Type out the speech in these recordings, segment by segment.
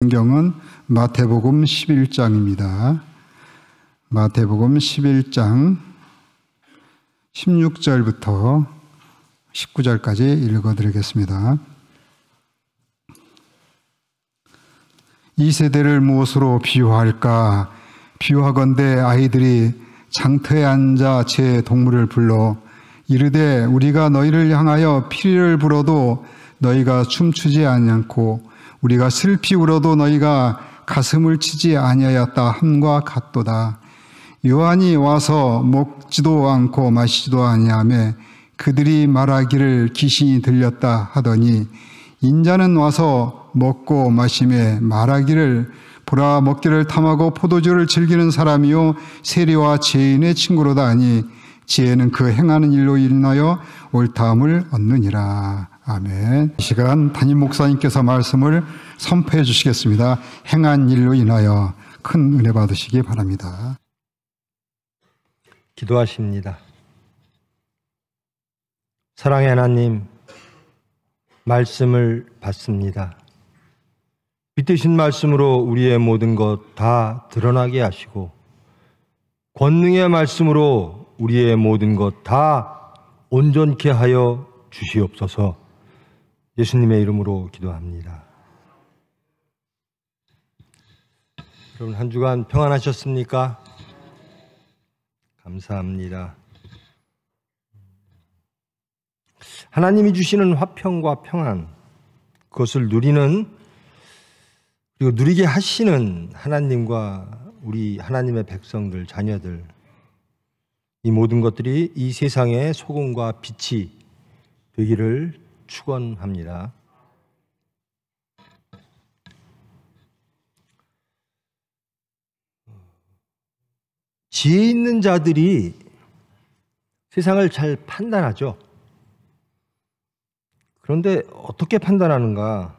성경은 마태복음 11장입니다. 마태복음 11장 16절부터 19절까지 읽어드리겠습니다. 이 세대를 무엇으로 비유할까? 비유하건대 아이들이 장터에 앉아 제 동물을 불러 이르되 우리가 너희를 향하여 피리를 불어도 너희가 춤추지 아니하고 우리가 슬피 울어도 너희가 가슴을 치지 아니하였다 함과 같도다. 요한이 와서 먹지도 않고 마시지도 아니하며 그들이 말하기를 귀신이 들렸다 하더니 인자는 와서 먹고 마시며 말하기를 보라 먹기를 탐하고 포도주를 즐기는 사람이요 세리와 죄인의 친구로다 하니 지혜는 그 행하는 일로 인하여 옳다함을 얻느니라. 아멘. 이 시간 담임 목사님께서 말씀을 선포해 주시겠습니다. 행한 일로 인하여 큰 은혜 받으시기 바랍니다. 기도하십니다. 사랑의 하나님, 말씀을 받습니다. 믿으신 말씀으로 우리의 모든 것 다 드러나게 하시고 권능의 말씀으로 우리의 모든 것 다 온전케 하여 주시옵소서. 예수님의 이름으로 기도합니다. 여러분 한 주간 평안하셨습니까? 감사합니다. 하나님이 주시는 화평과 평안, 그것을 누리는 그리고 누리게 하시는 하나님과 우리 하나님의 백성들, 자녀들, 이 모든 것들이 이 세상의 소금과 빛이 되기를 축원합니다. 지혜 있는 자들이 세상을 잘 판단하죠. 그런데 어떻게 판단하는가?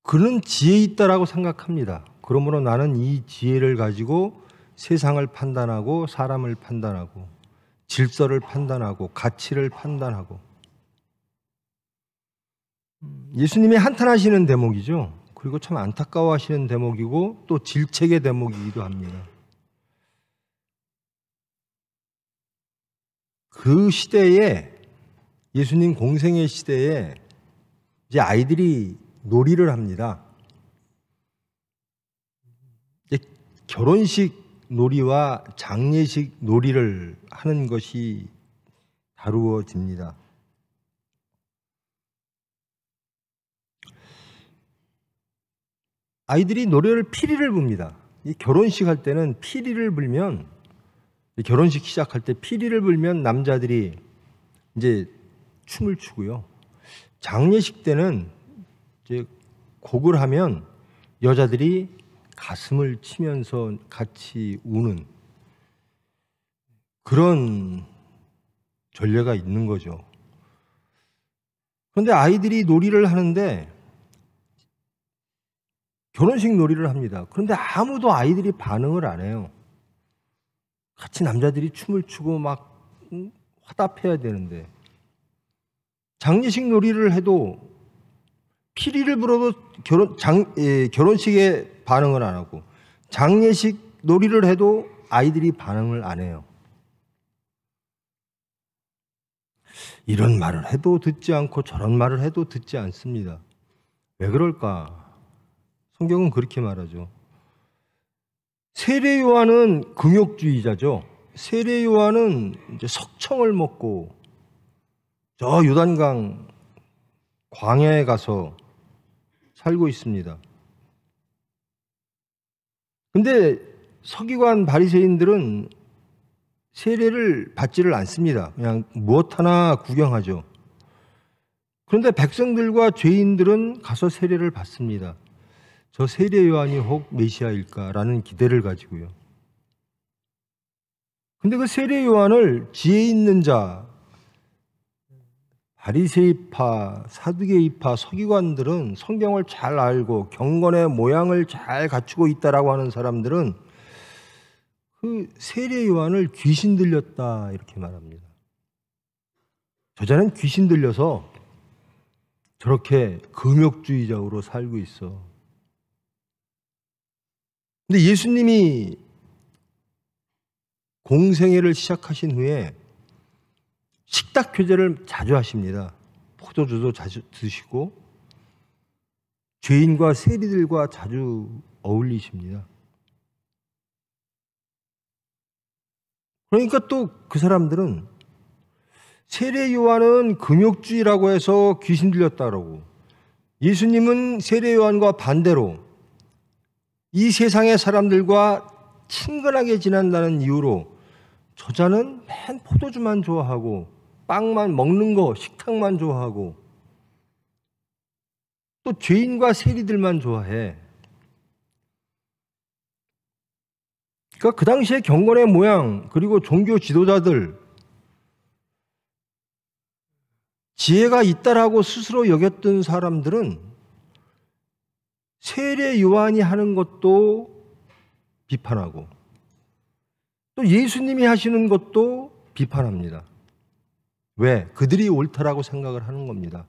그는 지혜 있다라고 생각합니다. 그러므로 나는 이 지혜를 가지고 세상을 판단하고 사람을 판단하고 질서를 판단하고 가치를 판단하고 예수님이 한탄하시는 대목이죠. 그리고 참 안타까워하시는 대목이고 또 질책의 대목이기도 합니다. 그 시대에 예수님 공생의 시대에 이제 아이들이 놀이를 합니다. 이제 결혼식 놀이와 장례식 놀이를 하는 것이 다루어집니다. 아이들이 노래를 피리를 붑니다. 이 결혼식 할 때는 피리를 불면, 결혼식 시작할 때 피리를 불면 남자들이 이제 춤을 추고요. 장례식 때는 이제 곡을 하면 여자들이 가슴을 치면서 같이 우는 그런 전례가 있는 거죠. 그런데 아이들이 놀이를 하는데 결혼식 놀이를 합니다. 그런데 아무도 아이들이 반응을 안 해요. 같이 남자들이 춤을 추고 막 화답해야 되는데 장례식 놀이를 해도 피리를 불어도 결혼식에 반응을 안 하고 장례식 놀이를 해도 아이들이 반응을 안 해요. 이런 말을 해도 듣지 않고 저런 말을 해도 듣지 않습니다. 왜 그럴까? 성경은 그렇게 말하죠. 세례 요한은 금욕주의자죠. 세례 요한은 이제 석청을 먹고 저 요단강 광야에 가서 살고 있습니다. 근데 서기관 바리새인들은 세례를 받지를 않습니다. 그냥 무엇 하나 구경하죠. 그런데 백성들과 죄인들은 가서 세례를 받습니다. 저 세례 요한이 혹 메시아일까라는 기대를 가지고요. 근데 그 세례 요한을 지혜 있는 자, 바리새이파, 사두개이파, 서기관들은 성경을 잘 알고 경건의 모양을 잘 갖추고 있다라고 하는 사람들은 그 세례 요한을 귀신 들렸다 이렇게 말합니다. 저자는 귀신 들려서 저렇게 금욕주의적으로 살고 있어. 근데 예수님이 공생애를 시작하신 후에 식탁 교제를 자주 하십니다. 포도주도 자주 드시고 죄인과 세리들과 자주 어울리십니다. 그러니까 또 그 사람들은 세례 요한은 금욕주의라고 해서 귀신 들렸다라고, 예수님은 세례 요한과 반대로 이 세상의 사람들과 친근하게 지낸다는 이유로 저자는 맨 포도주만 좋아하고 빵만 먹는 거, 식탁만 좋아하고 또 죄인과 세리들만 좋아해. 그러니까 그 당시에 경건의 모양 그리고 종교 지도자들, 지혜가 있다라고 스스로 여겼던 사람들은 세례 요한이 하는 것도 비판하고 또 예수님이 하시는 것도 비판합니다. 왜? 그들이 옳다라고 생각을 하는 겁니다.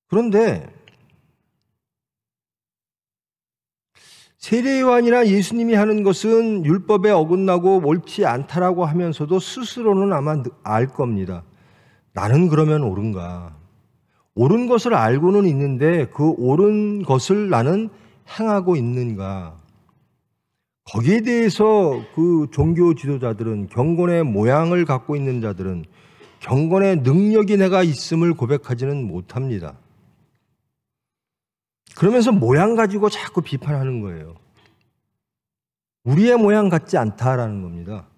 그런데 세례 요한이나 예수님이 하는 것은 율법에 어긋나고 옳지 않다라고 하면서도 스스로는 아마 알 겁니다. 나는 그러면 옳은가? 옳은 것을 알고는 있는데 그 옳은 것을 나는 행하고 있는가? 거기에 대해서 그 종교 지도자들은, 경건의 모양을 갖고 있는 자들은 경건의 능력이 내가 있음을 고백하지는 못합니다. 그러면서 모양 가지고 자꾸 비판하는 거예요. 우리의 모양 같지 않다라는 겁니다.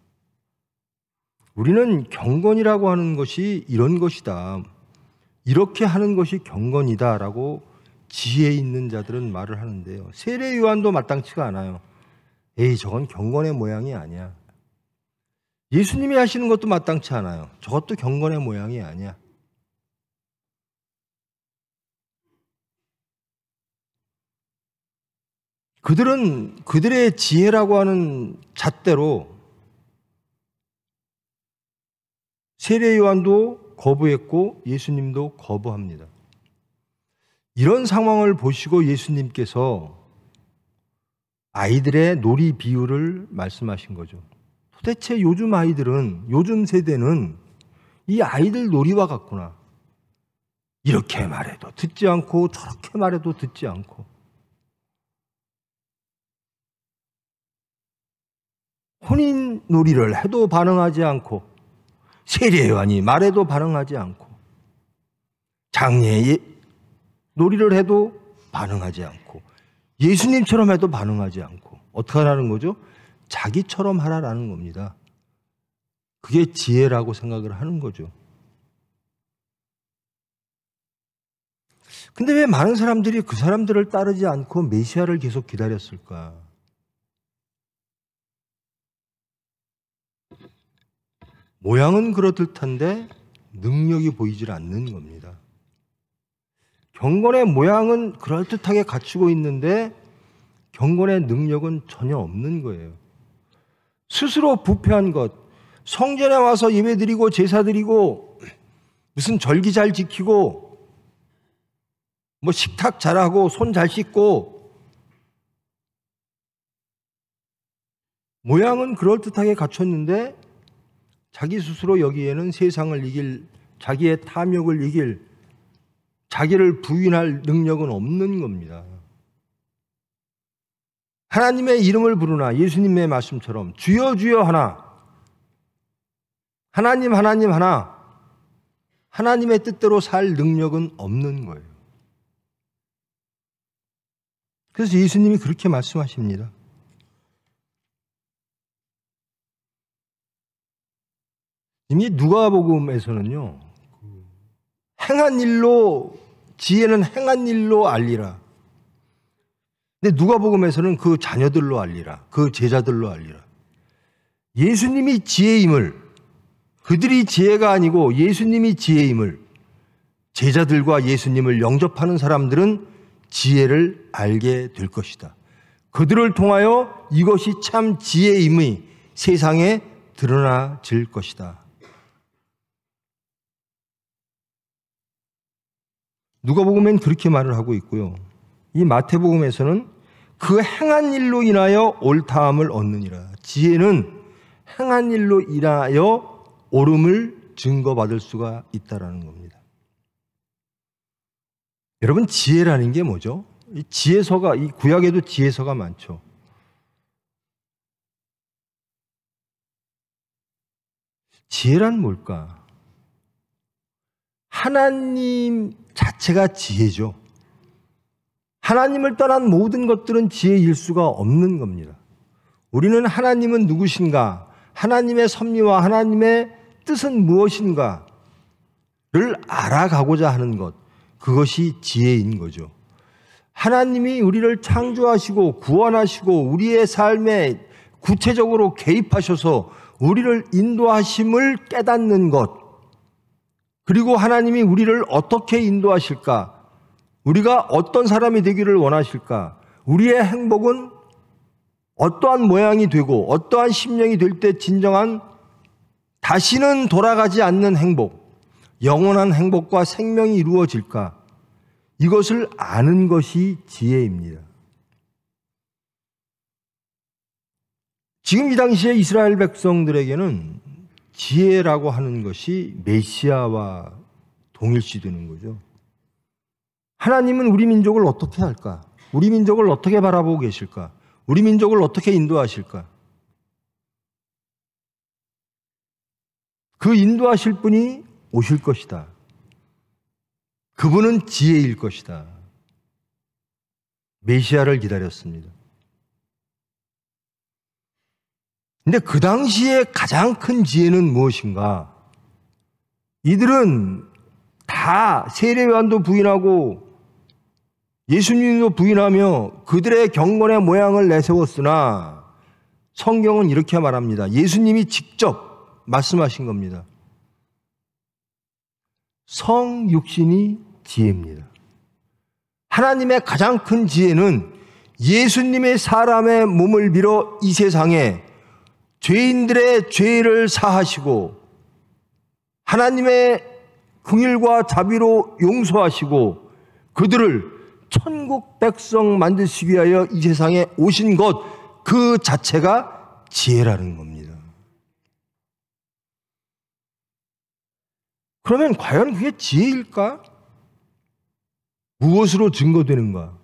우리는 경건이라고 하는 것이 이런 것이다, 이렇게 하는 것이 경건이다라고 지혜 있는 자들은 말을 하는데요. 세례 요한도 마땅치가 않아요. 에이, 저건 경건의 모양이 아니야. 예수님이 하시는 것도 마땅치 않아요. 저것도 경건의 모양이 아니야. 그들은 그들의 지혜라고 하는 잣대로 세례 요한도 거부했고 예수님도 거부합니다. 이런 상황을 보시고 예수님께서 아이들의 놀이 비유를 말씀하신 거죠. 도대체 요즘 아이들은, 요즘 세대는 이 아이들 놀이와 같구나. 이렇게 말해도 듣지 않고 저렇게 말해도 듣지 않고, 혼인 놀이를 해도 반응하지 않고, 세례 요한이 말해도 반응하지 않고, 장례 놀이를 해도 반응하지 않고, 예수님처럼 해도 반응하지 않고, 어떻게 하라는 거죠? 자기처럼 하라라는 겁니다. 그게 지혜라고 생각을 하는 거죠. 근데 왜 많은 사람들이 그 사람들을 따르지 않고 메시아를 계속 기다렸을까? 모양은 그렇듯한데 능력이 보이질 않는 겁니다. 경건의 모양은 그럴듯하게 갖추고 있는데 경건의 능력은 전혀 없는 거예요. 스스로 부패한 것, 성전에 와서 예배드리고 제사드리고 무슨 절기 잘 지키고 뭐 식탁 잘하고 손 잘 씻고 모양은 그럴듯하게 갖췄는데 자기 스스로 여기에는 세상을 이길, 자기의 탐욕을 이길, 자기를 부인할 능력은 없는 겁니다. 하나님의 이름을 부르나 예수님의 말씀처럼 주여 주여 하나, 하나님 하나님 하나, 하나님의 뜻대로 살 능력은 없는 거예요. 그래서 예수님이 그렇게 말씀하십니다. 이미 누가복음에서는요, 행한 일로, 지혜는 행한 일로 알리라. 근데 누가복음에서는 그 자녀들로 알리라, 그 제자들로 알리라. 예수님이 지혜임을, 그들이 지혜가 아니고 예수님이 지혜임을, 제자들과 예수님을 영접하는 사람들은 지혜를 알게 될 것이다. 그들을 통하여 이것이 참 지혜임이 세상에 드러나질 것이다. 누가복음엔 그렇게 말을 하고 있고요. 이 마태복음에서는 그 행한 일로 인하여 옳다함을 얻느니라. 지혜는 행한 일로 인하여 옳음을 증거받을 수가 있다라는 겁니다. 여러분, 지혜라는 게 뭐죠? 이 지혜서가, 이 구약에도 지혜서가 많죠. 지혜란 뭘까? 하나님 자체가 지혜죠. 하나님을 떠난 모든 것들은 지혜일 수가 없는 겁니다. 우리는 하나님은 누구신가? 하나님의 섭리와 하나님의 뜻은 무엇인가를 알아가고자 하는 것, 그것이 지혜인 거죠. 하나님이 우리를 창조하시고 구원하시고 우리의 삶에 구체적으로 개입하셔서 우리를 인도하심을 깨닫는 것, 그리고 하나님이 우리를 어떻게 인도하실까? 우리가 어떤 사람이 되기를 원하실까? 우리의 행복은 어떠한 모양이 되고 어떠한 심령이 될 때 진정한 다시는 돌아가지 않는 행복, 영원한 행복과 생명이 이루어질까? 이것을 아는 것이 지혜입니다. 지금 이 당시에 이스라엘 백성들에게는 지혜라고 하는 것이 메시아와 동일시되는 거죠. 하나님은 우리 민족을 어떻게 할까? 우리 민족을 어떻게 바라보고 계실까? 우리 민족을 어떻게 인도하실까? 그 인도하실 분이 오실 것이다. 그분은 지혜일 것이다. 메시아를 기다렸습니다. 근데 그 당시에 가장 큰 지혜는 무엇인가? 이들은 다 세례요한도 부인하고 예수님도 부인하며 그들의 경건의 모양을 내세웠으나 성경은 이렇게 말합니다. 예수님이 직접 말씀하신 겁니다. 성육신이 지혜입니다. 하나님의 가장 큰 지혜는 예수님의 사람의 몸을 빌어 이 세상에 죄인들의 죄를 사하시고 하나님의 긍휼과 자비로 용서하시고 그들을 천국 백성 만드시기 위하여 이 세상에 오신 것 그 자체가 지혜라는 겁니다. 그러면 과연 그게 지혜일까? 무엇으로 증거되는가?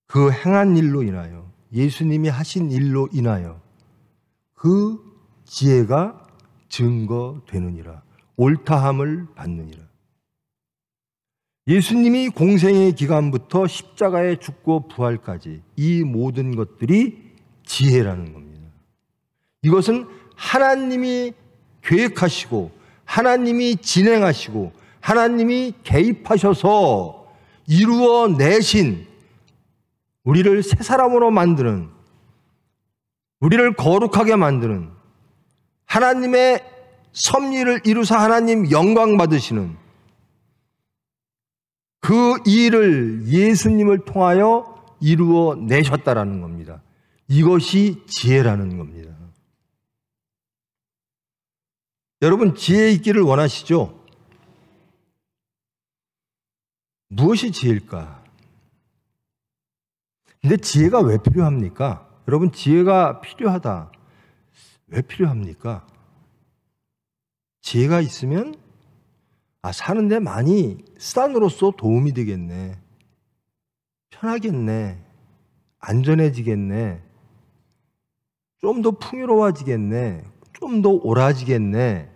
그 행한 일로 인하여, 예수님이 하신 일로 인하여 그 지혜가 증거되느니라. 옳다함을 받느니라. 예수님이 공생의 기간부터 십자가에 죽고 부활까지 이 모든 것들이 지혜라는 겁니다. 이것은 하나님이 계획하시고 하나님이 진행하시고 하나님이 개입하셔서 이루어내신 우리를 새 사람으로 만드는, 우리를 거룩하게 만드는, 하나님의 섭리를 이루사 하나님 영광 받으시는 그 일을 예수님을 통하여 이루어내셨다라는 겁니다. 이것이 지혜라는 겁니다. 여러분, 지혜 있기를 원하시죠? 무엇이 지혜일까? 근데 지혜가 왜 필요합니까? 여러분, 지혜가 필요하다. 왜 필요합니까? 지혜가 있으면 사는데 많이 수단으로서 도움이 되겠네. 편하겠네. 안전해지겠네. 좀 더 풍요로워지겠네. 좀 더 옳아지겠네.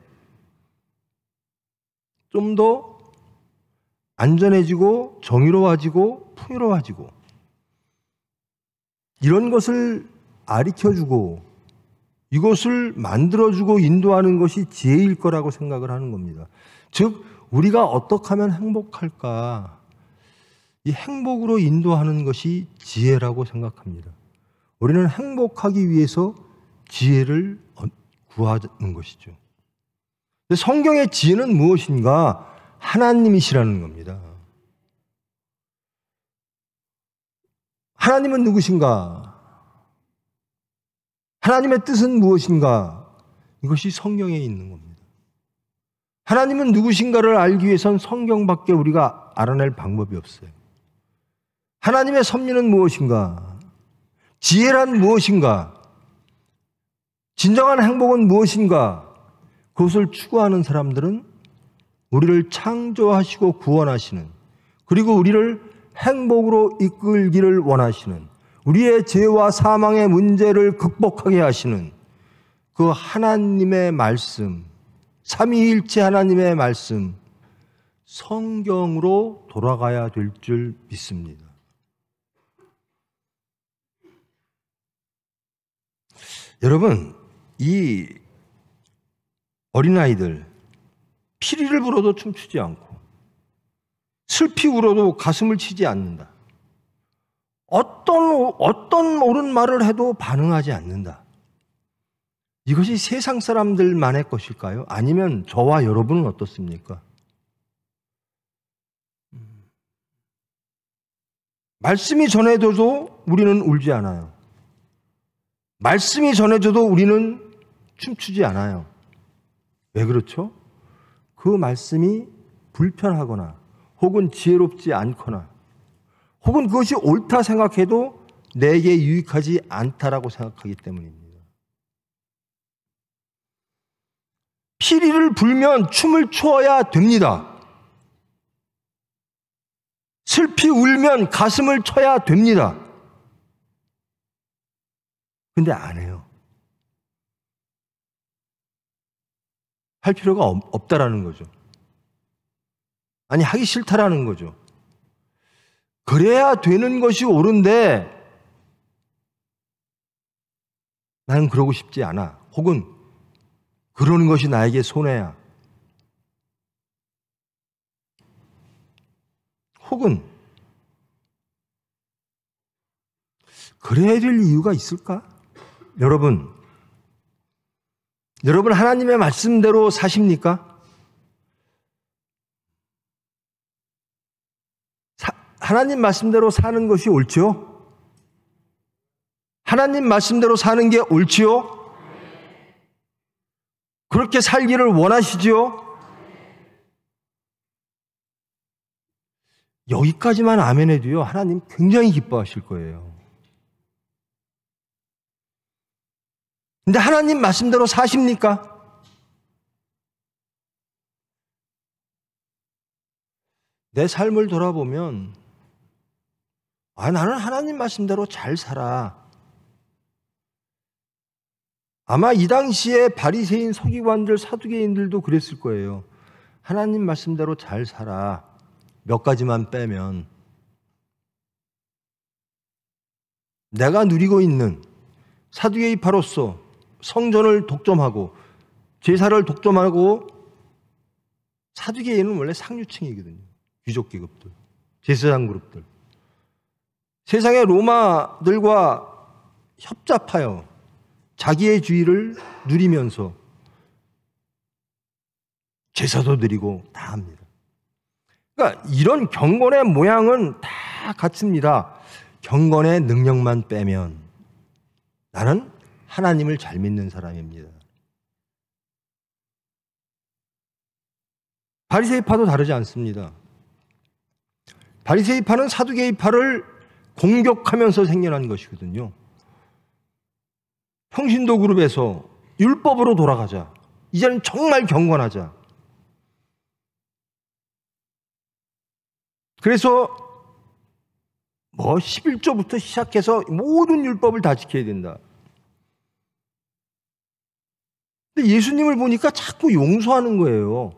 좀 더 안전해지고 정의로워지고 풍요로워지고 이런 것을 가르쳐주고 이것을 만들어주고 인도하는 것이 지혜일 거라고 생각을 하는 겁니다. 즉 우리가 어떻게 하면 행복할까? 이 행복으로 인도하는 것이 지혜라고 생각합니다. 우리는 행복하기 위해서 지혜를 구하는 것이죠. 근데 성경의 지혜는 무엇인가? 하나님이시라는 겁니다. 하나님은 누구신가? 하나님의 뜻은 무엇인가? 이것이 성경에 있는 겁니다. 하나님은 누구신가를 알기 위해선 성경밖에 우리가 알아낼 방법이 없어요. 하나님의 섭리는 무엇인가? 지혜란 무엇인가? 진정한 행복은 무엇인가? 그것을 추구하는 사람들은 우리를 창조하시고 구원하시는, 그리고 우리를 행복으로 이끌기를 원하시는, 우리의 죄와 사망의 문제를 극복하게 하시는 그 하나님의 말씀, 삼위일체 하나님의 말씀, 성경으로 돌아가야 될 줄 믿습니다. 여러분, 이 어린아이들 피리를 불어도 춤추지 않고 슬피 울어도 가슴을 치지 않는다. 어떤 옳은 말을 해도 반응하지 않는다. 이것이 세상 사람들만의 것일까요? 아니면 저와 여러분은 어떻습니까? 말씀이 전해져도 우리는 울지 않아요. 말씀이 전해져도 우리는 춤추지 않아요. 왜 그렇죠? 그 말씀이 불편하거나 혹은 지혜롭지 않거나 혹은 그것이 옳다 생각해도 내게 유익하지 않다라고 생각하기 때문입니다. 피리를 불면 춤을 추어야 됩니다. 슬피 울면 가슴을 쳐야 됩니다. 근데 안 해요. 할 필요가 없다라는 거죠. 아니, 하기 싫다라는 거죠. 그래야 되는 것이 옳은데 나는 그러고 싶지 않아. 혹은 그러는 것이 나에게 손해야. 혹은 그래야 될 이유가 있을까? 여러분 하나님의 말씀대로 사십니까? 하나님 말씀대로 사는 것이 옳지요? 하나님 말씀대로 사는 게 옳지요? 그렇게 살기를 원하시지요? 여기까지만 아멘해도요, 하나님 굉장히 기뻐하실 거예요. 근데 하나님 말씀대로 사십니까? 내 삶을 돌아보면 나는 하나님 말씀대로 잘 살아. 아마 이 당시에 바리새인, 서기관들, 사두개인들도 그랬을 거예요. 하나님 말씀대로 잘 살아. 몇 가지만 빼면 내가 누리고 있는 사두개인파로서 성전을 독점하고 제사를 독점하고, 사두개인은 원래 상류층이거든요. 귀족 계급들, 제사장 그룹들. 세상의 로마들과 협잡하여 자기의 주의를 누리면서 제사도 드리고 다 합니다. 그러니까 이런 경건의 모양은 다 같습니다. 경건의 능력만 빼면 나는 하나님을 잘 믿는 사람입니다. 바리새이파도 다르지 않습니다. 바리새이파는 사두개이파를 공격하면서 생겨난 것이거든요. 평신도 그룹에서 율법으로 돌아가자. 이제는 정말 경건하자. 그래서 11조부터 시작해서 모든 율법을 다 지켜야 된다. 근데 예수님을 보니까 자꾸 용서하는 거예요.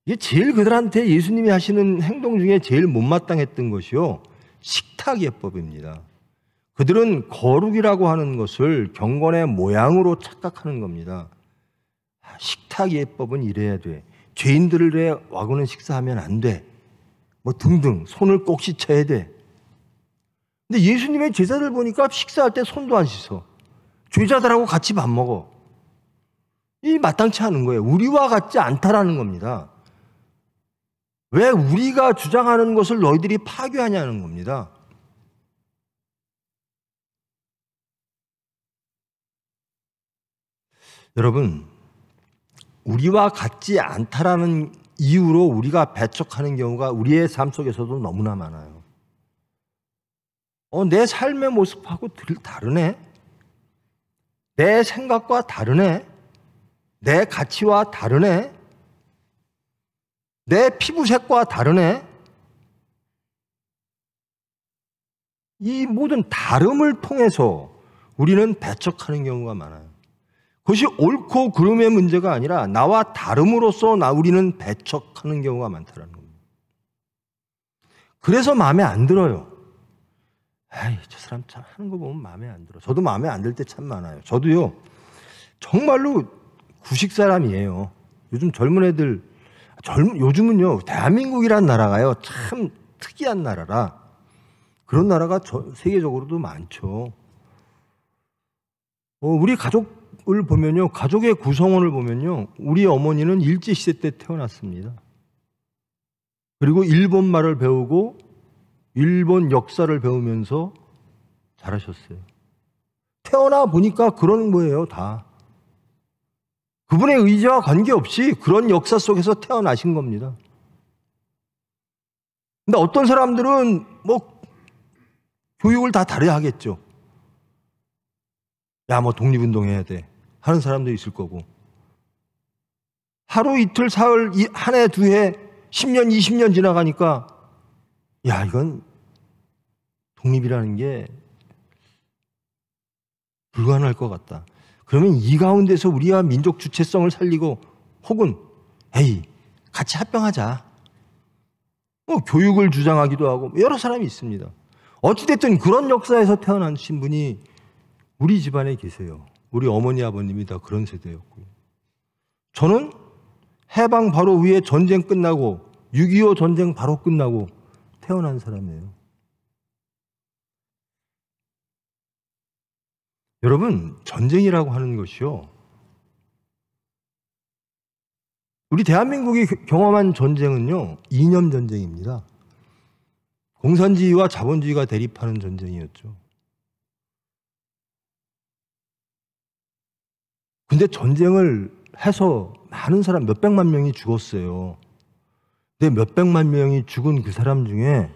이게 제일 그들한테 예수님이 하시는 행동 중에 제일 못마땅했던 것이요, 식탁 예법입니다. 그들은 거룩이라고 하는 것을 경건의 모양으로 착각하는 겁니다. 식탁 예법은 이래야 돼. 죄인들의 와구는 식사하면 안 돼. 등등 손을 꼭 씻어야 돼. 근데 예수님의 제자들 보니까 식사할 때 손도 안 씻어. 죄자들하고 같이 밥 먹어. 이 마땅치 않은 거예요. 우리와 같지 않다라는 겁니다. 왜 우리가 주장하는 것을 너희들이 파괴하냐는 겁니다. 여러분, 우리와 같지 않다라는 이유로 우리가 배척하는 경우가 우리의 삶 속에서도 너무나 많아요. 내 삶의 모습하고 다르네? 내 생각과 다르네? 내 가치와 다르네? 내 피부색과 다르네? 이 모든 다름을 통해서 우리는 배척하는 경우가 많아요. 그것이 옳고 그름의 문제가 아니라 나와 다름으로써 우리는 배척하는 경우가 많다는 겁니다. 그래서 마음에 안 들어요. 에이, 저 사람 참 하는 거 보면 마음에 안 들어. 저도 마음에 안 들 때 참 많아요. 저도요, 정말로 구식 사람이에요. 요즘 젊은 애들, 요즘은요, 대한민국이란 나라가요, 참 특이한 나라라. 그런 나라가 세계적으로도 많죠. 우리 가족을 보면요, 가족의 구성원을 보면요, 우리 어머니는 일제시대 때 태어났습니다. 그리고 일본 말을 배우고 일본 역사를 배우면서 자라셨어요. 태어나 보니까 그런 거예요, 다. 그분의 의지와 관계없이 그런 역사 속에서 태어나신 겁니다. 근데 어떤 사람들은 교육을 다 다르게 하겠죠. 야, 독립운동 해야 돼 하는 사람도 있을 거고, 하루 이틀 사흘 한 해 두 해 10년 20년 지나가니까 야, 이건 독립이라는 게 불가능할 것 같다. 그러면 이 가운데서 우리가 민족 주체성을 살리고, 혹은 에이, 같이 합병하자, 교육을 주장하기도 하고 여러 사람이 있습니다. 어찌됐든 그런 역사에서 태어나신 분이 우리 집안에 계세요. 우리 어머니 아버님이 다 그런 세대였고요. 저는 해방 바로 위에 전쟁 끝나고 6.25 전쟁 바로 끝나고 태어난 사람이에요. 여러분, 전쟁이라고 하는 것이요, 우리 대한민국이 경험한 전쟁은요, 이념 전쟁입니다. 공산주의와 자본주의가 대립하는 전쟁이었죠. 근데 전쟁을 해서 많은 사람, 몇백만 명이 죽었어요. 근데 몇백만 명이 죽은 그 사람 중에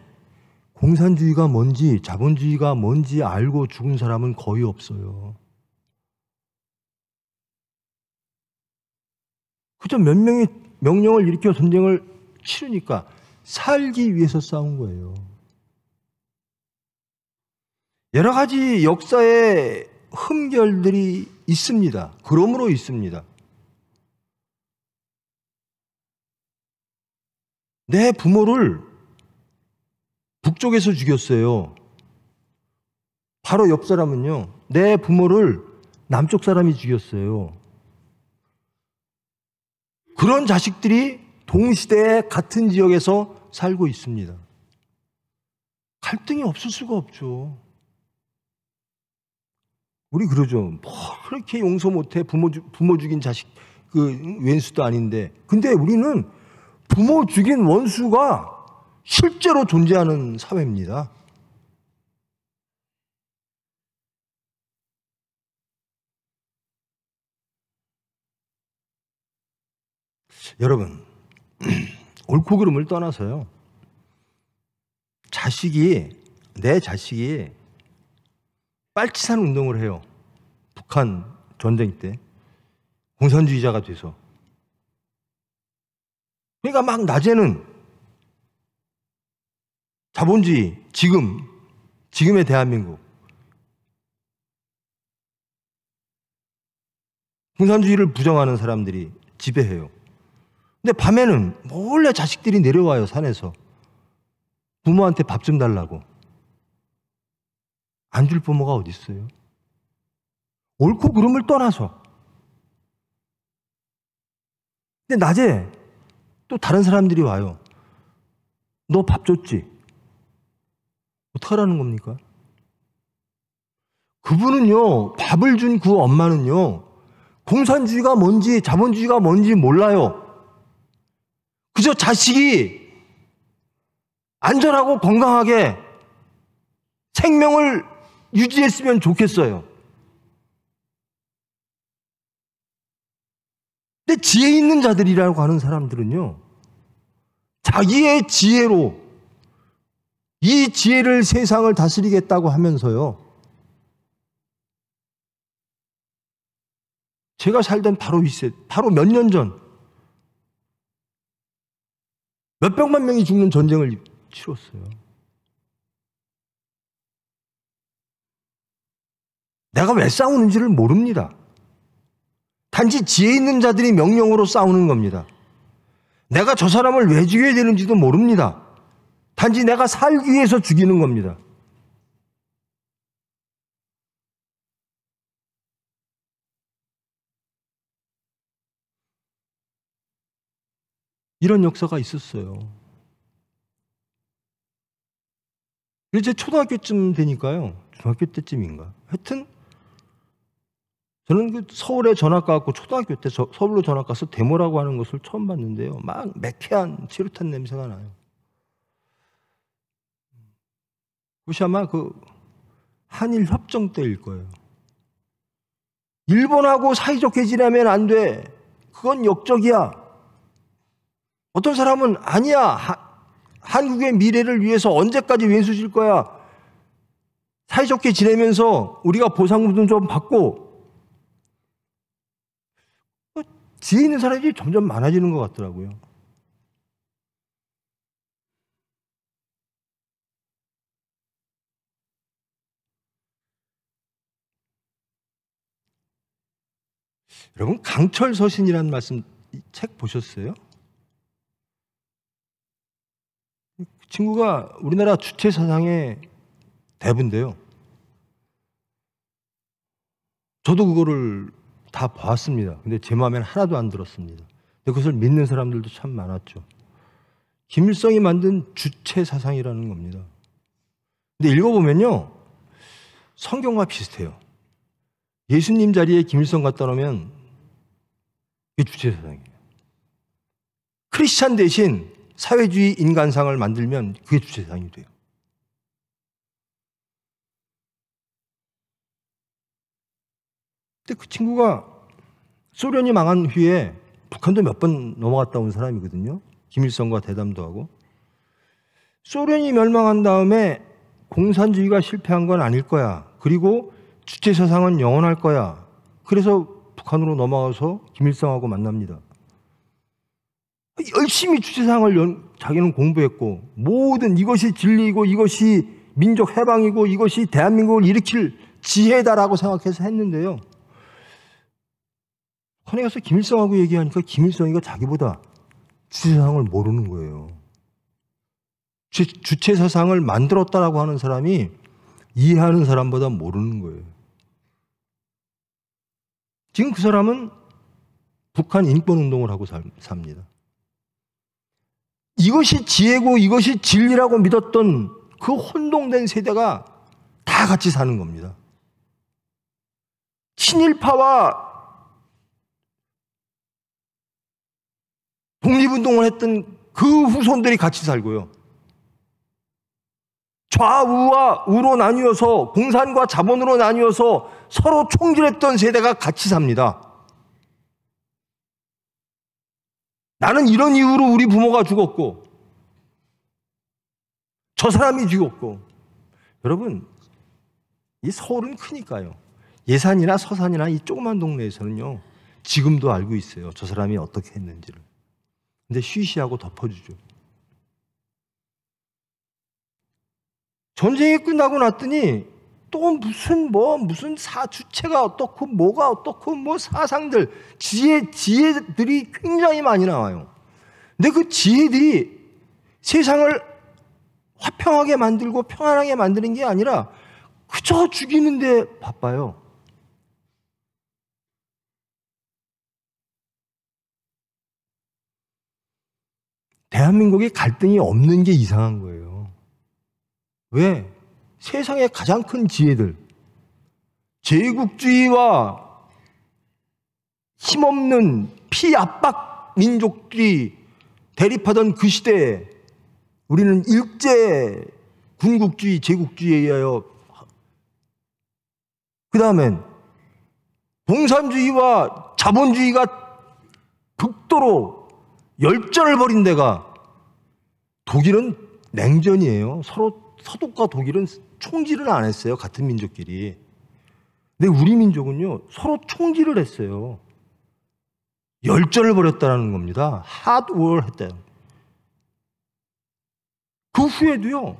공산주의가 뭔지 자본주의가 뭔지 알고 죽은 사람은 거의 없어요. 그저 몇 명이 명령을 일으켜 전쟁을 치르니까 살기 위해서 싸운 거예요. 여러 가지 역사의 흠결들이 있습니다. 그러므로 있습니다. 내 부모를 북쪽에서 죽였어요. 바로 옆 사람은요, 내 부모를 남쪽 사람이 죽였어요. 그런 자식들이 동시대에 같은 지역에서 살고 있습니다. 갈등이 없을 수가 없죠. 우리 그러죠. 그렇게 용서 못해. 부모 죽인 자식 왼수도 아닌데. 근데 우리는 부모 죽인 원수가 실제로 존재하는 사회입니다. 여러분, 옳고 그름을 떠나서요, 내 자식이 빨치산 운동을 해요. 북한 전쟁 때 공산주의자가 돼서. 그러니까 막 낮에는 자본주의, 지금의 대한민국, 공산주의를 부정하는 사람들이 지배해요. 근데 밤에는 몰래 자식들이 내려와요, 산에서. 부모한테 밥 좀 달라고. 안 줄 부모가 어디 있어요? 옳고 그름을 떠나서. 근데 낮에 또 다른 사람들이 와요. 너 밥 줬지? 어떡하라는 겁니까? 그분은요, 밥을 준 그 엄마는요, 공산주의가 뭔지 자본주의가 뭔지 몰라요. 그저 자식이 안전하고 건강하게 생명을 유지했으면 좋겠어요. 근데 지혜 있는 자들이라고 하는 사람들은요, 자기의 지혜로 이 지혜를 세상을 다스리겠다고 하면서요, 제가 살던 바로 바로 몇 년 전 몇백만 명이 죽는 전쟁을 치렀어요. 내가 왜 싸우는지를 모릅니다. 단지 지혜 있는 자들이 명령으로 싸우는 겁니다. 내가 저 사람을 왜 죽여야 되는지도 모릅니다. 단지 내가 살기 위해서 죽이는 겁니다. 이런 역사가 있었어요. 이제 초등학교쯤 되니까요, 중학교 때쯤인가, 하여튼 저는 그 서울에 전학 가고 초등학교 때 서울로 전학 가서 데모라고 하는 것을 처음 봤는데요, 막 매캐한 치루탄 냄새가 나요. 그것이 아마 그 한일 협정 때일 거예요. 일본하고 사이좋게 지내면 안 돼. 그건 역적이야. 어떤 사람은 아니야. 한국의 미래를 위해서 언제까지 왼수질 거야. 사이좋게 지내면서 우리가 보상금 좀 받고. 지혜 있는 사람이 점점 많아지는 것 같더라고요. 여러분, 강철 서신이라는 말씀 책 보셨어요? 그 친구가 우리나라 주체 사상의 대부인데요. 저도 그거를 다 봤습니다. 근데 제 마음에는 하나도 안 들었습니다. 근데 그것을 믿는 사람들도 참 많았죠. 김일성이 만든 주체 사상이라는 겁니다. 근데 읽어보면요, 성경과 비슷해요. 예수님 자리에 김일성 갖다 놓으면 그게 주체 사상이에요. 크리스찬 대신 사회주의 인간상을 만들면 그게 주체 사상이 돼요. 근데 그 친구가 소련이 망한 후에 북한도 몇 번 넘어갔다 온 사람이거든요. 김일성과 대담도 하고. 소련이 멸망한 다음에 공산주의가 실패한 건 아닐 거야. 그리고 주체 사상은 영원할 거야. 그래서 북한으로 넘어가서 김일성하고 만납니다. 열심히 주체 사상을 자기는 공부했고, 모든 이것이 진리이고 이것이 민족 해방이고 이것이 대한민국을 일으킬 지혜다라고 생각해서 했는데요. 북한에 가서 김일성하고 얘기하니까 김일성이가 자기보다 주체 사상을 모르는 거예요. 주체 사상을 만들었다라고 하는 사람이 이해하는 사람보다 모르는 거예요. 지금 그 사람은 북한 인권운동을 하고 삽니다. 이것이 지혜고 이것이 진리라고 믿었던 그 혼동된 세대가 다 같이 사는 겁니다. 친일파와 독립운동을 했던 그 후손들이 같이 살고요. 좌우와 우로 나뉘어서 공산과 자본으로 나뉘어서 서로 총질했던 세대가 같이 삽니다. 나는 이런 이유로 우리 부모가 죽었고 저 사람이 죽었고. 여러분, 이 서울은 크니까요. 예산이나 서산이나 이 조그만 동네에서는요, 지금도 알고 있어요. 저 사람이 어떻게 했는지를. 근데 쉬쉬하고 덮어주죠. 전쟁이 끝나고 났더니 또 무슨 주체가 어떻고 뭐가 어떻고 뭐 사상들, 지혜들이 굉장히 많이 나와요. 근데 그 지혜들이 세상을 화평하게 만들고 평안하게 만드는 게 아니라 그저 죽이는데 바빠요. 대한민국에 갈등이 없는 게 이상한 거예요. 왜? 세상의 가장 큰 지혜들, 제국주의와 힘없는 피압박 민족들이 대립하던 그 시대에 우리는 일제 군국주의, 제국주의에 의하여, 그 다음엔 공산주의와 자본주의가 극도로 열전을 벌인 데가, 독일은 냉전이에요. 서로 서독과 독일은 총질을 안 했어요. 같은 민족끼리. 근데 우리 민족은요, 서로 총질을 했어요. 열전을 벌였다는 겁니다. hard war 했다. 그 후에도요,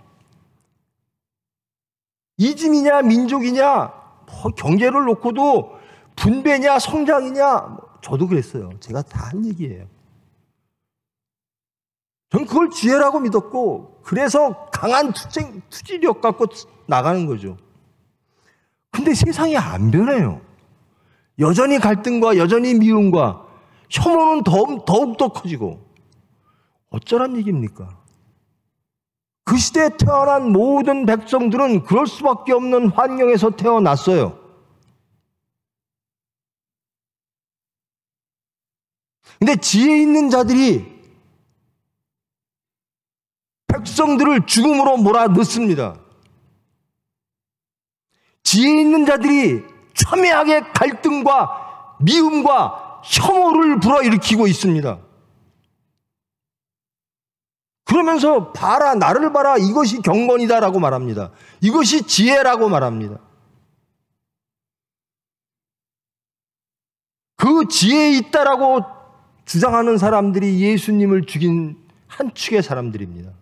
이즘이냐 민족이냐 경제를 놓고도 분배냐 성장이냐, 저도 그랬어요. 제가 다 한 얘기예요. 전 그걸 지혜라고 믿었고, 그래서 강한 투지력 갖고 나가는 거죠. 근데 세상이 안 변해요. 여전히 갈등과 여전히 미움과 혐오는 더욱더 커지고, 어쩌란 얘기입니까? 그 시대에 태어난 모든 백성들은 그럴 수밖에 없는 환경에서 태어났어요. 근데 지혜 있는 자들이 백성들을 죽음으로 몰아넣습니다. 지혜 있는 자들이 첨예하게 갈등과 미움과 혐오를 불어일으키고 있습니다. 그러면서 봐라, 나를 봐라, 이것이 경건이다라고 말합니다. 이것이 지혜라고 말합니다. 그 지혜에 있다라고 주장하는 사람들이 예수님을 죽인 한 축의 사람들입니다.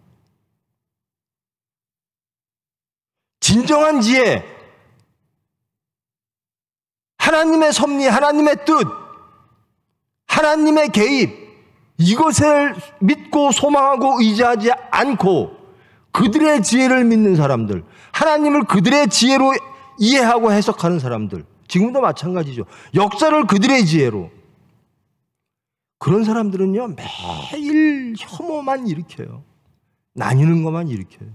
진정한 지혜, 하나님의 섭리, 하나님의 뜻, 하나님의 개입, 이것을 믿고 소망하고 의지하지 않고 그들의 지혜를 믿는 사람들, 하나님을 그들의 지혜로 이해하고 해석하는 사람들, 지금도 마찬가지죠. 역사를 그들의 지혜로. 그런 사람들은요, 매일 혐오만 일으켜요. 나뉘는 것만 일으켜요.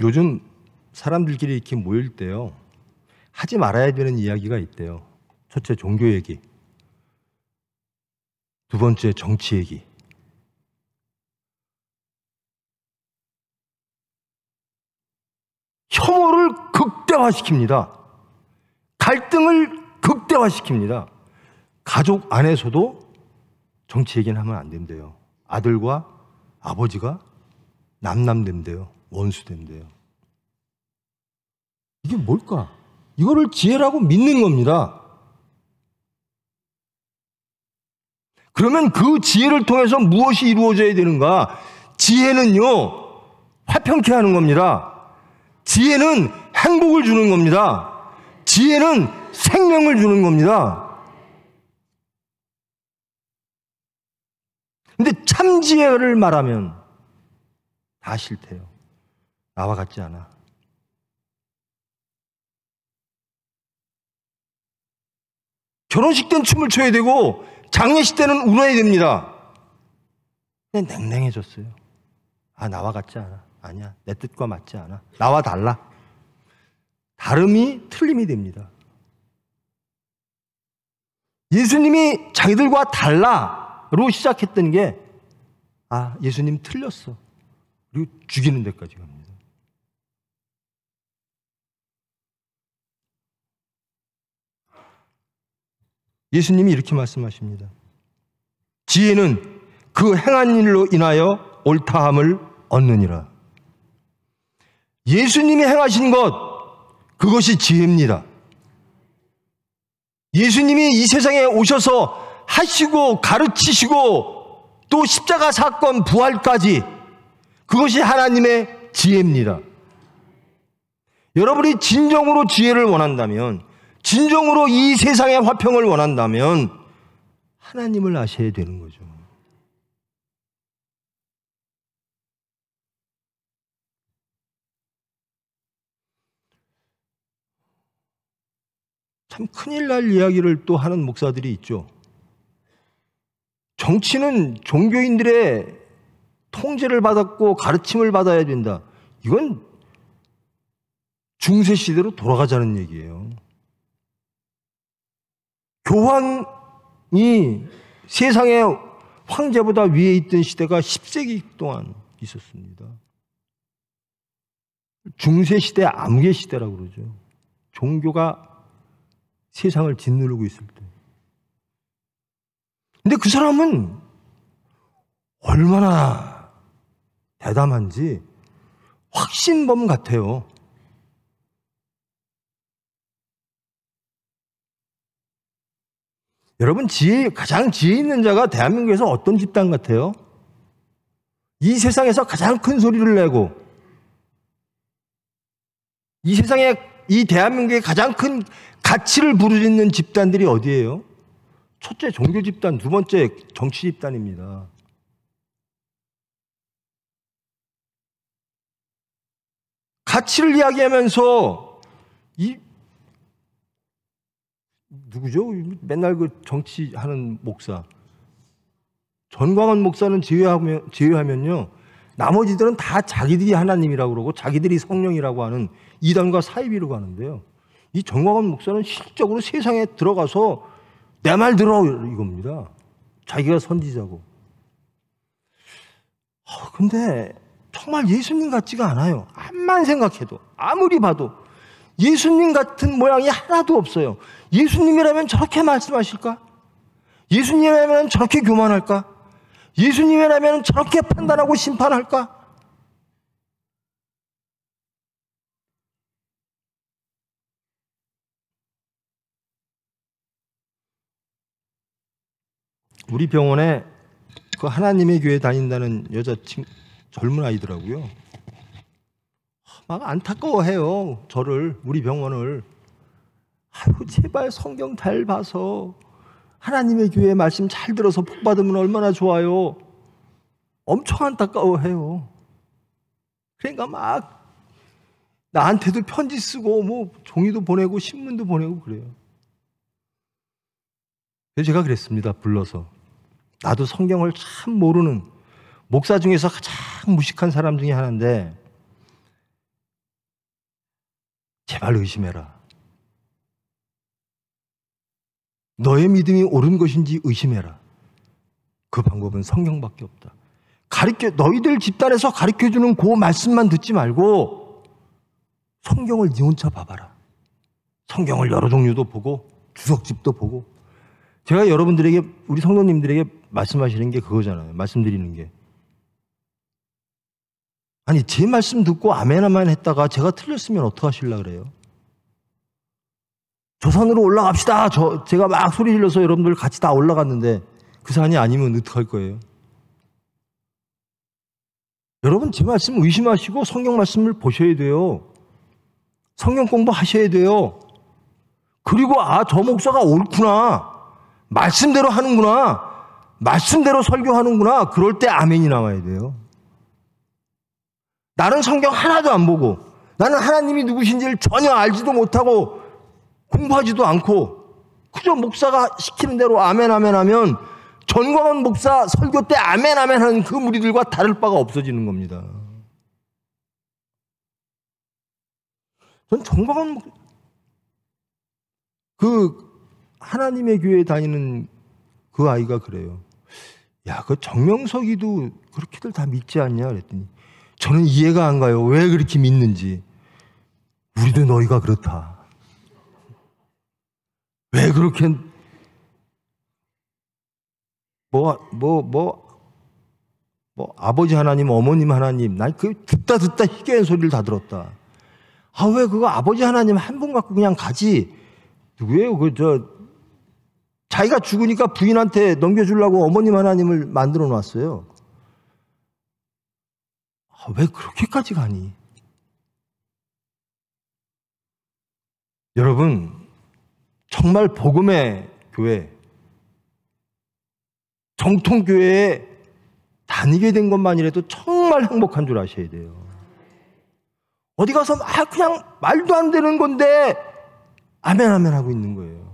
요즘 사람들끼리 이렇게 모일 때요, 하지 말아야 되는 이야기가 있대요. 첫째, 종교 얘기. 두 번째, 정치 얘기. 혐오를 극대화시킵니다. 갈등을 극대화시킵니다. 가족 안에서도 정치 얘기는 하면 안 된대요. 아들과 아버지가 남남된대요. 원수된대요. 이게 뭘까? 이거를 지혜라고 믿는 겁니다. 그러면 그 지혜를 통해서 무엇이 이루어져야 되는가? 지혜는요, 화평케 하는 겁니다. 지혜는 행복을 주는 겁니다. 지혜는 생명을 주는 겁니다. 근데 참 지혜를 말하면 다 싫대요. 나와 같지 않아. 결혼식 때는 춤을 춰야 되고 장례식 때는 울어야 됩니다. 근데 냉랭해졌어요. 아, 나와 같지 않아. 아니야, 내 뜻과 맞지 않아. 나와 달라. 다름이 틀림이 됩니다. 예수님이 자기들과 달라로 시작했던 게, 아, 예수님 틀렸어. 그리고 죽이는 데까지 갑니다. 예수님이 이렇게 말씀하십니다. 지혜는 그 행한 일로 인하여 옳다함을 얻느니라. 예수님이 행하신 것, 그것이 지혜입니다. 예수님이 이 세상에 오셔서 하시고 가르치시고 또 십자가 사건 부활까지, 그것이 하나님의 지혜입니다. 여러분이 진정으로 지혜를 원한다면, 진정으로 이 세상의 화평을 원한다면 하나님을 아셔야 되는 거죠. 참 큰일 날 이야기를 또 하는 목사들이 있죠. 정치는 종교인들의 통제를 받았고 가르침을 받아야 된다. 이건 중세 시대로 돌아가자는 얘기예요. 교황이 세상의 황제보다 위에 있던 시대가 10세기 동안 있었습니다. 중세시대 암흑의 시대라고 그러죠. 종교가 세상을 짓누르고 있을 때. 근데 그 사람은 얼마나 대담한지 확신범 같아요. 여러분, 가장 지혜 있는 자가 대한민국에서 어떤 집단 같아요? 이 세상에서 가장 큰 소리를 내고, 이 세상에, 이 대한민국의 가장 큰 가치를 부르짖는 집단들이 어디예요? 첫째 종교 집단, 두 번째 정치 집단입니다. 가치를 이야기하면서 누구죠? 맨날 그 정치하는 목사. 전광훈 목사는 제외하면요, 나머지들은 다 자기들이 하나님이라고 그러고 자기들이 성령이라고 하는 이단과 사이비라고 하는데요. 이 전광훈 목사는 실질적으로 세상에 들어가서 내 말 들어 이겁니다. 자기가 선지자고. 근데 정말 예수님 같지가 않아요. 암만 생각해도, 아무리 봐도 예수님 같은 모양이 하나도 없어요. 예수님이라면 저렇게 말씀하실까? 예수님이라면 저렇게 교만할까? 예수님이라면 저렇게 판단하고 심판할까? 우리 병원에 그 하나님의 교회 다닌다는 젊은 아이더라고요. 막 안타까워해요. 저를, 우리 병원을. 아유, 제발 성경 잘 봐서 하나님의 교회 말씀 잘 들어서 복 받으면 얼마나 좋아요. 엄청 안타까워해요. 그러니까 막 나한테도 편지 쓰고 뭐 종이도 보내고 신문도 보내고 그래요. 그래서 제가 그랬습니다. 불러서. 나도 성경을 참 모르는 목사 중에서 가장 무식한 사람 중에 하나인데 제발 의심해라. 너의 믿음이 옳은 것인지 의심해라. 그 방법은 성경밖에 없다. 너희들 집단에서 가르쳐주는 그 말씀만 듣지 말고 성경을 네 혼자 봐봐라. 성경을 여러 종류도 보고 주석집도 보고. 제가 여러분들에게, 우리 성도님들에게 말씀하시는 게 그거잖아요. 말씀드리는 게. 아니, 제 말씀 듣고 아멘아멘 했다가 제가 틀렸으면 어떡하실라 그래요? 저 산으로 올라갑시다. 제가 막 소리 질러서 여러분들 같이 다 올라갔는데 그 산이 아니면 어떡할 거예요? 여러분, 제 말씀 의심하시고 성경 말씀을 보셔야 돼요. 성경 공부하셔야 돼요. 그리고 저 목사가 옳구나. 말씀대로 하는구나. 말씀대로 설교하는구나. 그럴 때 아멘이 나와야 돼요. 나는 성경 하나도 안 보고, 나는 하나님이 누구신지를 전혀 알지도 못하고 공부하지도 않고 그저 목사가 시키는 대로 아멘 아멘 하면 전광훈 목사 설교 때 아멘 아멘 하는 그 무리들과 다를 바가 없어지는 겁니다. 전 전광훈 하나님의 교회에 다니는 그 아이가 그래요. 야, 그 정명석이도 그렇게들 다 믿지 않냐 그랬더니 저는 이해가 안 가요. 왜 그렇게 믿는지. 우리도 너희가 그렇다. 왜 그렇게 아버지 하나님, 어머님 하나님, 난 그 듣다 희귀한 소리를 다 들었다. 왜 그거 아버지 하나님 한 분 갖고 그냥 가지. 누구예요? 자기가 죽으니까 부인한테 넘겨주려고 어머님 하나님을 만들어 놨어요. 왜 그렇게까지 가니? 여러분, 정말 복음의 교회, 정통교회에 다니게 된 것만이라도 정말 행복한 줄 아셔야 돼요. 어디 가서 그냥 말도 안 되는 건데 아멘 아멘 하고 있는 거예요.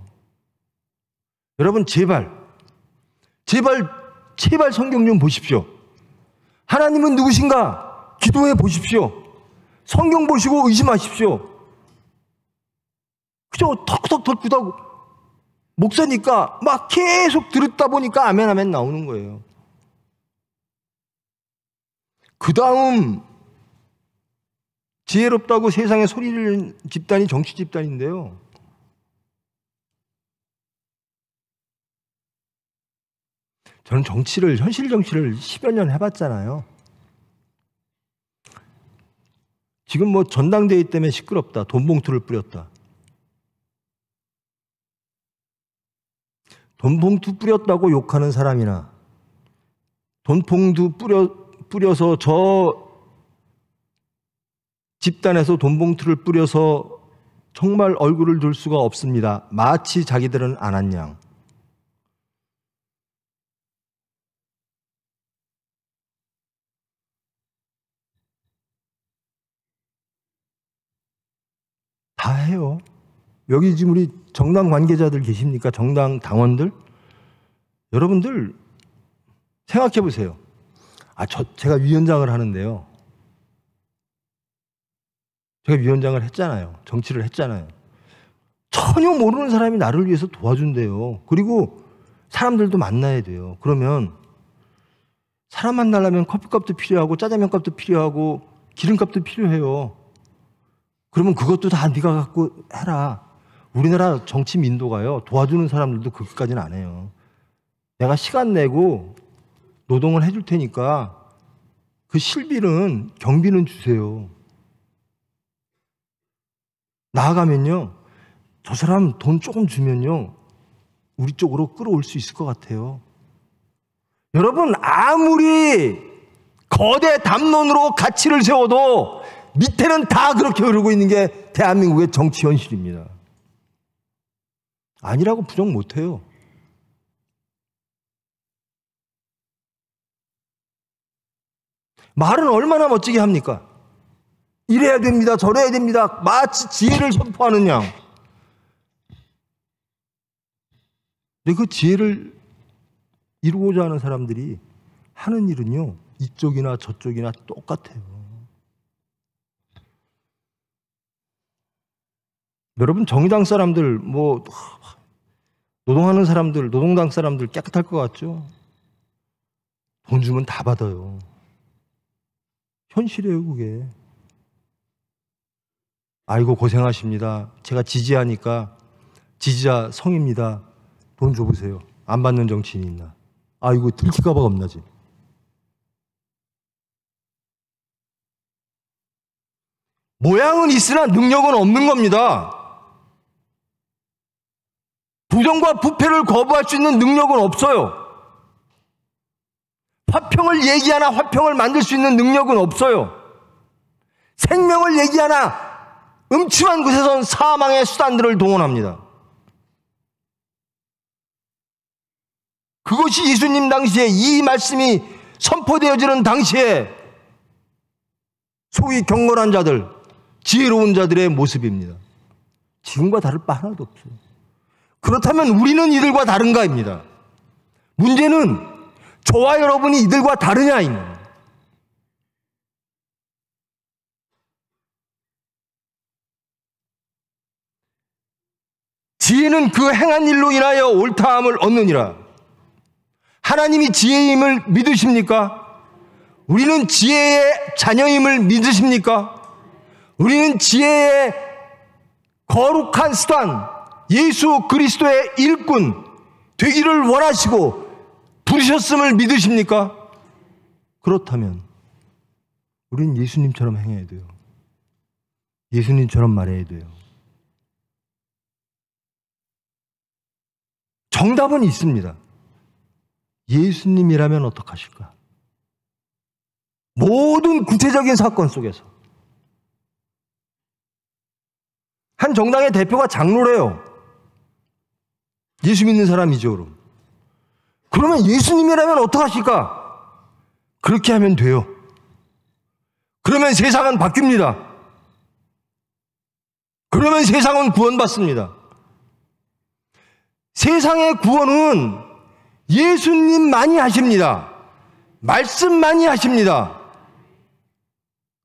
여러분, 제발 성경 좀 보십시오. 하나님은 누구신가? 기도해 보십시오. 성경 보시고 의심하십시오. 그저 턱턱턱하고 목사니까 막 계속 들었다 보니까 아멘 아멘 나오는 거예요. 그 다음 지혜롭다고 세상에 소리를 집단이 정치 집단인데요. 저는 현실 정치를 10여 년 해봤잖아요. 지금 뭐 전당대회 때문에 시끄럽다, 돈 봉투를 뿌렸다. 돈 봉투 뿌렸다고 욕하는 사람이나 돈 봉투 뿌려서 저 집단에서 돈 봉투를 뿌려서 정말 얼굴을 들 수가 없습니다. 마치 자기들은 안 한 양. 다 해요. 여기 지금 우리 정당 관계자들 계십니까? 정당 당원들? 여러분들 생각해 보세요. 제가 위원장을 하는데요. 제가 위원장을 했잖아요. 정치를 했잖아요. 전혀 모르는 사람이 나를 위해서 도와준대요. 그리고 사람들도 만나야 돼요. 그러면 사람 만나려면 커피값도 필요하고 짜장면값도 필요하고 기름값도 필요해요. 그러면 그것도 다 네가 갖고 해라. 우리나라 정치 민도가요. 도와주는 사람들도 그것까지는 안 해요. 내가 시간 내고 노동을 해줄 테니까 그 실비는 경비는 주세요. 나아가면요. 저 사람 돈 조금 주면요. 우리 쪽으로 끌어올 수 있을 것 같아요. 여러분 아무리 거대 담론으로 가치를 세워도 밑에는 다 그렇게 흐르고 있는 게 대한민국의 정치 현실입니다. 아니라고 부정 못해요. 말은 얼마나 멋지게 합니까? 이래야 됩니다. 저래야 됩니다. 마치 지혜를 선포하는 양. 근데 그 지혜를 이루고자 하는 사람들이 하는 일은요. 이쪽이나 저쪽이나 똑같아요. 여러분 정의당 사람들 노동하는 사람들 노동당 사람들 깨끗할 것 같죠? 돈 주면 다 받아요. 현실이에요 그게. 아이고 고생하십니다. 제가 지지하니까 지지자 성입니다. 돈 줘보세요. 안 받는 정치인이 있나. 아이고 들킬까봐 겁나지. 모양은 있으나 능력은 없는 겁니다. 부정과 부패를 거부할 수 있는 능력은 없어요. 화평을 얘기하나 화평을 만들 수 있는 능력은 없어요. 생명을 얘기하나 음침한 곳에선 사망의 수단들을 동원합니다. 그것이 예수님 당시에 이 말씀이 선포되어지는 당시에 소위 경건한 자들, 지혜로운 자들의 모습입니다. 지금과 다를 바 하나도 없어요. 그렇다면 우리는 이들과 다른가입니다. 문제는 저와 여러분이 이들과 다르냐입니다. 지혜는 그 행한 일로 인하여 옳다함을 얻느니라. 하나님이 지혜임을 믿으십니까? 우리는 지혜의 자녀임을 믿으십니까? 우리는 지혜의 거룩한 수단, 예수 그리스도의 일꾼 되기를 원하시고 부르셨음을 믿으십니까? 그렇다면 우리는 예수님처럼 행해야 돼요. 예수님처럼 말해야 돼요. 정답은 있습니다. 예수님이라면 어떡하실까? 모든 구체적인 사건 속에서 한 정당의 대표가 장로래요. 예수 믿는 사람이죠. 그러면 예수님이라면 어떡하실까? 그렇게 하면 돼요. 그러면 세상은 바뀝니다. 그러면 세상은 구원받습니다. 세상의 구원은 예수님만이 하십니다. 말씀만이 하십니다.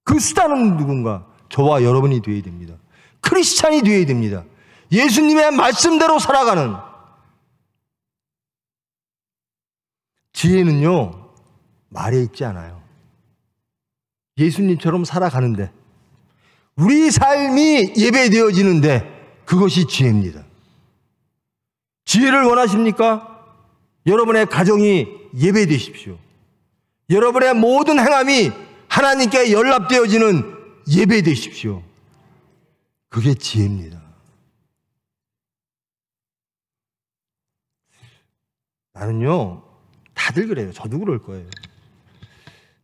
그 수단은 누군가? 저와 여러분이 되어야 됩니다. 크리스찬이 되어야 됩니다. 예수님의 말씀대로 살아가는. 지혜는요, 말에 있지 않아요. 예수님처럼 살아가는데 우리 삶이 예배되어지는데 그것이 지혜입니다. 지혜를 원하십니까? 여러분의 가정이 예배되십시오. 여러분의 모든 행함이 하나님께 연락되어지는 예배되십시오. 그게 지혜입니다. 나는요, 다들 그래요. 저도 그럴 거예요.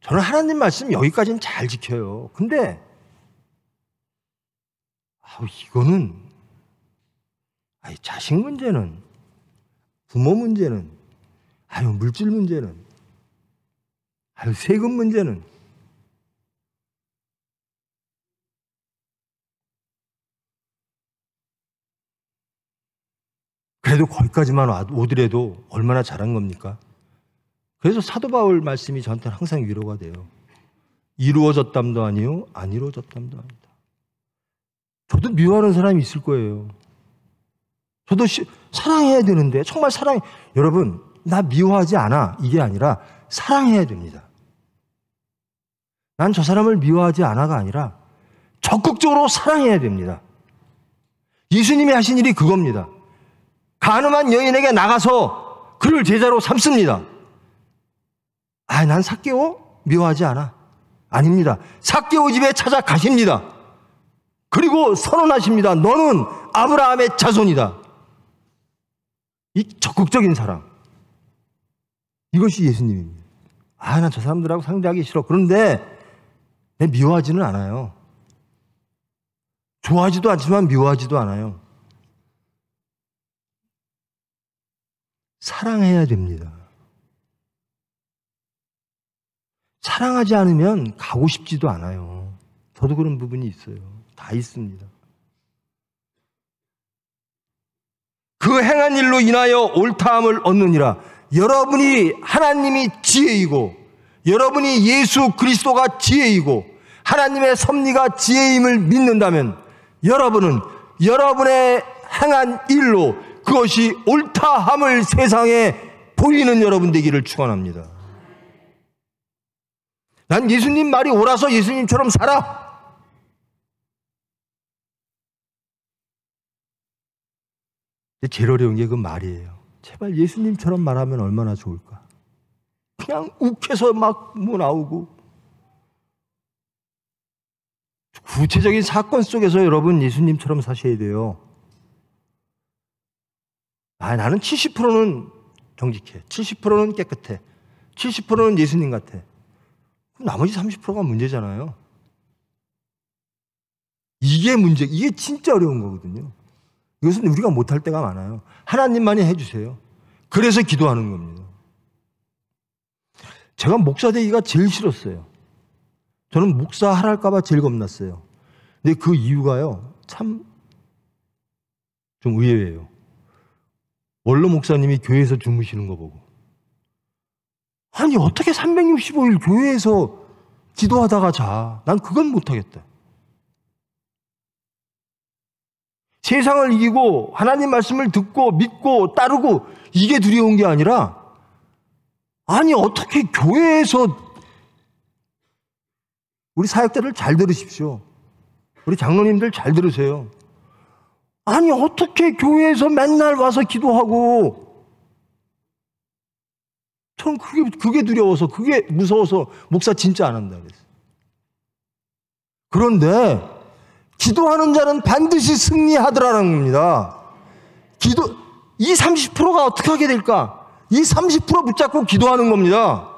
저는 하나님 말씀 여기까지는 잘 지켜요. 근데 이거는 자식 문제는, 부모 문제는, 물질 문제는, 세금 문제는, 그래도 거기까지만 오더라도 얼마나 잘한 겁니까? 그래서 사도 바울 말씀이 저한테는 항상 위로가 돼요. 이루어졌담도 아니요, 안 이루어졌담도 아니다. 저도 미워하는 사람이 있을 거예요. 저도 사랑해야 되는데, 정말 여러분, 나 미워하지 않아, 이게 아니라 사랑해야 됩니다. 난 저 사람을 미워하지 않아가 아니라 적극적으로 사랑해야 됩니다. 예수님이 하신 일이 그겁니다. 가늠한 여인에게 나가서 그를 제자로 삼습니다. 난 삭개오 미워하지 않아. 아닙니다. 삭개오 집에 찾아가십니다. 그리고 선언하십니다. 너는 아브라함의 자손이다. 이 적극적인 사랑. 이것이 예수님입니다. 난 저 사람들하고 상대하기 싫어. 그런데 내 미워하지는 않아요. 좋아하지도 않지만 미워하지도 않아요. 사랑해야 됩니다. 사랑하지 않으면 가고 싶지도 않아요. 저도 그런 부분이 있어요. 다 있습니다. 그 행한 일로 인하여 옳다함을 얻느니라. 여러분이 하나님이 지혜이고, 여러분이 예수 그리스도가 지혜이고, 하나님의 섭리가 지혜임을 믿는다면 여러분은 여러분의 행한 일로 그것이 옳다함을 세상에 보이는 여러분 되기를 축원합니다. 난 예수님 말이 옳아서 예수님처럼 살아. 제일 어려운 게 그 말이에요. 제발 예수님처럼 말하면 얼마나 좋을까. 그냥 욱해서 막 나오고. 구체적인 사건 속에서 여러분 예수님처럼 사셔야 돼요. 나는 70%는 정직해, 70%는 깨끗해, 70%는 예수님 같아. 그럼 나머지 30%가 문제잖아요. 이게 문제, 이게 진짜 어려운 거거든요. 이것은 우리가 못할 때가 많아요. 하나님만이 해주세요. 그래서 기도하는 겁니다. 제가 목사 되기가 제일 싫었어요. 저는 목사 하랄까봐 제일 겁났어요. 근데 그 이유가요, 참 좀 의외예요. 원로 목사님이 교회에서 주무시는 거 보고, 어떻게 365일 교회에서 기도하다가 자. 난 그건 못하겠다. 세상을 이기고 하나님 말씀을 듣고 믿고 따르고 이게 두려운 게 아니라, 어떻게 교회에서, 우리 사역자들 잘 들으십시오. 우리 장로님들 잘 들으세요. 어떻게 교회에서 맨날 와서 기도하고, 저는 그게 두려워서, 그게 무서워서 목사 진짜 안 한다 그랬어요. 그런데 기도하는 자는 반드시 승리하더라는 겁니다. 이 30%가 어떻게 하게 될까? 이 30% 붙잡고 기도하는 겁니다.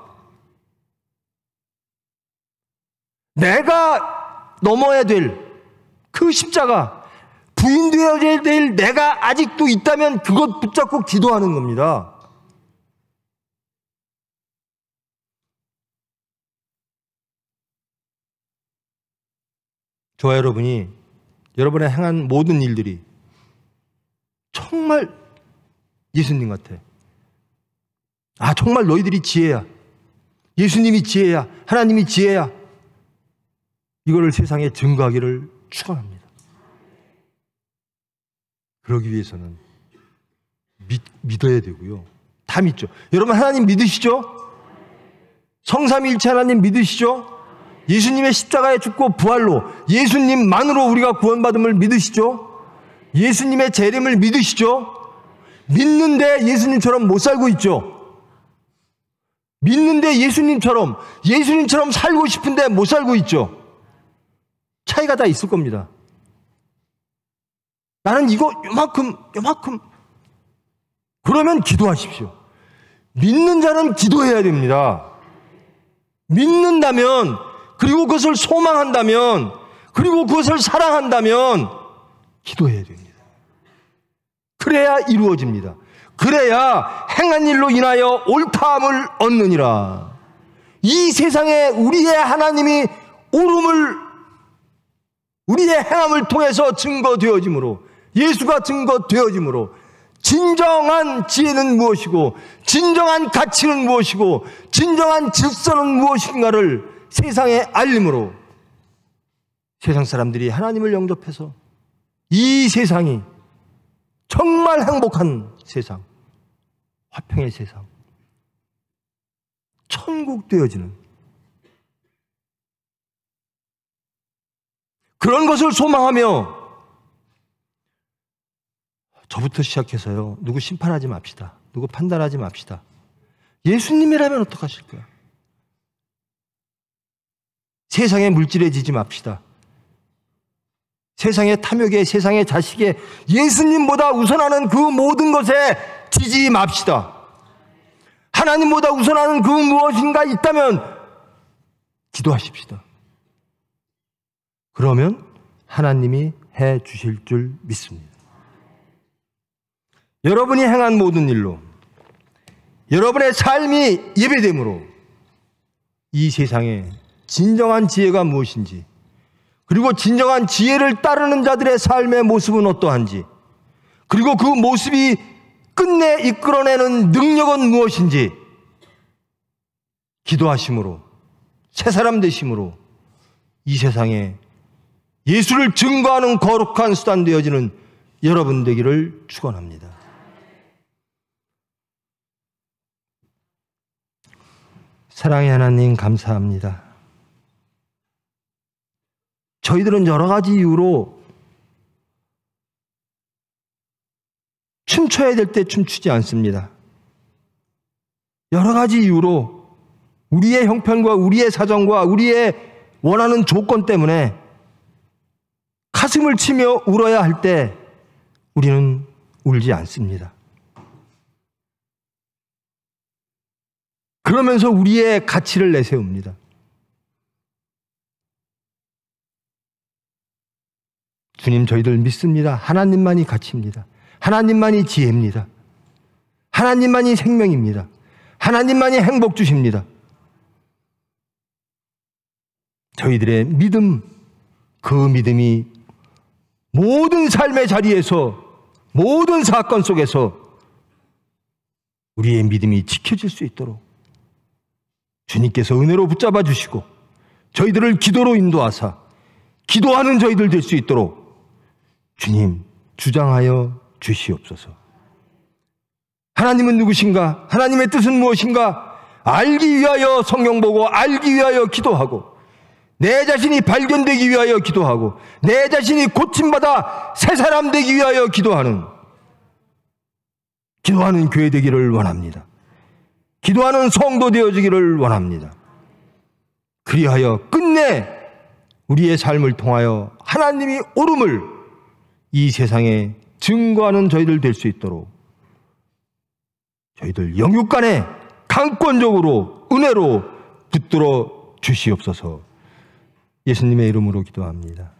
내가 넘어야 될 그 십자가, 부인되어야 될 내가 아직도 있다면 그것 붙잡고 기도하는 겁니다. 저와 여러분이 여러분의 행한 모든 일들이 정말 예수님 같아. 정말 너희들이 지혜야. 예수님이 지혜야. 하나님이 지혜야. 이거를 세상에 증거하기를 축원합니다. 그러기 위해서는 믿어야 되고요. 다 믿죠. 여러분 하나님 믿으시죠? 성삼위일체 하나님 믿으시죠? 예수님의 십자가에 죽고 부활로 예수님만으로 우리가 구원받음을 믿으시죠? 예수님의 재림을 믿으시죠? 믿는데 예수님처럼 못 살고 있죠? 믿는데 예수님처럼 살고 싶은데 못 살고 있죠? 차이가 다 있을 겁니다. 나는 이거 요만큼. 그러면 기도하십시오. 믿는 자는 기도해야 됩니다. 믿는다면, 그리고 그것을 소망한다면, 그리고 그것을 사랑한다면 기도해야 됩니다. 그래야 이루어집니다. 그래야 행한 일로 인하여 옳다함을 얻느니라. 이 세상에 우리의 하나님이 옳음을 우리의 행함을 통해서 증거되어지므로, 예수가 증거되어지므로 진정한 지혜는 무엇이고, 진정한 가치는 무엇이고, 진정한 질서는 무엇인가를 세상에 알림으로 세상 사람들이 하나님을 영접해서 이 세상이 정말 행복한 세상, 화평의 세상, 천국 되어지는 그런 것을 소망하며, 저부터 시작해서요, 누구 심판하지 맙시다. 누구 판단하지 맙시다. 예수님이라면 어떡하실 거야? 세상에 물질해지지 맙시다. 세상의 탐욕에, 세상의 자식에 예수님보다 우선하는 그 모든 것에 지지 맙시다. 하나님보다 우선하는 그 무엇인가 있다면 기도하십시다. 그러면 하나님이 해 주실 줄 믿습니다. 여러분이 행한 모든 일로, 여러분의 삶이 예배됨으로 이 세상에 진정한 지혜가 무엇인지, 그리고 진정한 지혜를 따르는 자들의 삶의 모습은 어떠한지, 그리고 그 모습이 끝내 이끌어내는 능력은 무엇인지 기도하심으로, 새사람 되심으로 이 세상에 예수를 증거하는 거룩한 수단 되어지는 여러분 되기를 축원합니다. 사랑의 하나님, 감사합니다. 저희들은 여러 가지 이유로 춤춰야 될 때 춤추지 않습니다. 여러 가지 이유로 우리의 형편과 우리의 사정과 우리의 원하는 조건 때문에 가슴을 치며 울어야 할 때 우리는 울지 않습니다. 그러면서 우리의 가치를 내세웁니다. 주님, 저희들 믿습니다. 하나님만이 가치입니다. 하나님만이 지혜입니다. 하나님만이 생명입니다. 하나님만이 행복 주십니다. 저희들의 믿음, 그 믿음이 모든 삶의 자리에서, 모든 사건 속에서 우리의 믿음이 지켜질 수 있도록 주님께서 은혜로 붙잡아 주시고 저희들을 기도로 인도하사 기도하는 저희들 될 수 있도록 주님 주장하여 주시옵소서. 하나님은 누구신가? 하나님의 뜻은 무엇인가? 알기 위하여 성경 보고, 알기 위하여 기도하고, 내 자신이 발견되기 위하여 기도하고, 내 자신이 고침받아 새 사람 되기 위하여 기도하는 교회 되기를 원합니다. 기도하는 성도 되어지기를 원합니다. 그리하여 끝내 우리의 삶을 통하여 하나님이 옳음을 이 세상에 증거하는 저희들 될 수 있도록 저희들 영육간에 강권적으로 은혜로 붙들어 주시옵소서. 예수님의 이름으로 기도합니다.